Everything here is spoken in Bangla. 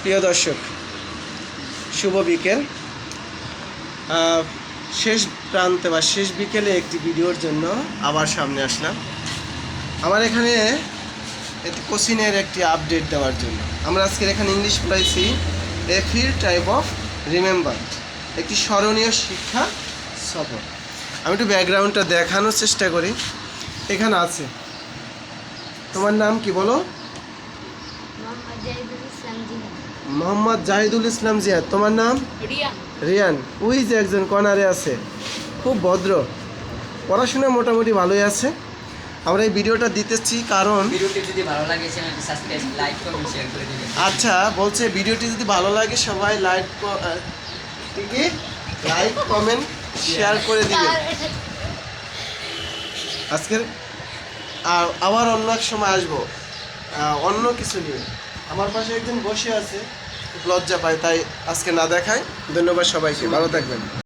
প্রিয় দর্শক, শুভ বিকেল। শেষ প্রান্তে বা শেষ বিকেলে একটি ভিডিওর জন্য আবার সামনে আসলাম। আমার এখানে একটি কোচিনের একটি আপডেট দেওয়ার জন্য। আমরা আজকের এখানে ইংলিশ পড়াইছি এ ফিল্ড টাইপ অফ রিমেম্বার, একটি স্মরণীয় শিক্ষা সফর। আমি একটু ব্যাকগ্রাউন্ডটা দেখানোর চেষ্টা করি। এখানে আছে, তোমার নাম কি বলো? মোহাম্মদ জাহিদুল ইসলাম জিয়াদ। তোমার নাম? রিয়ান। ওই যে একজন কর্নারে আছে, খুব ভদ্র, পড়াশোনা মোটামুটি ভালোই আছে। আমরা এই ভিডিওটা দিতেছি কারণ ভিডিওটি যদি ভালো লাগে চ্যানেলটি সাবস্ক্রাইব, লাইক, কমেন্ট, শেয়ার করে দিবেন। আচ্ছা, বলছে ভিডিওটি যদি ভালো লাগে সবাই লাইক কমেন্ট শেয়ার করে দিবেন। আজকের আবার অন্য এক সময় আসবো অন্য কিছু নিয়ে। আমার পাশে একজন বসে আছে, লজ্জা পায়, তাই আজকে না দেখায়। ধন্যবাদ সবাইকে, ভালো থাকবেন।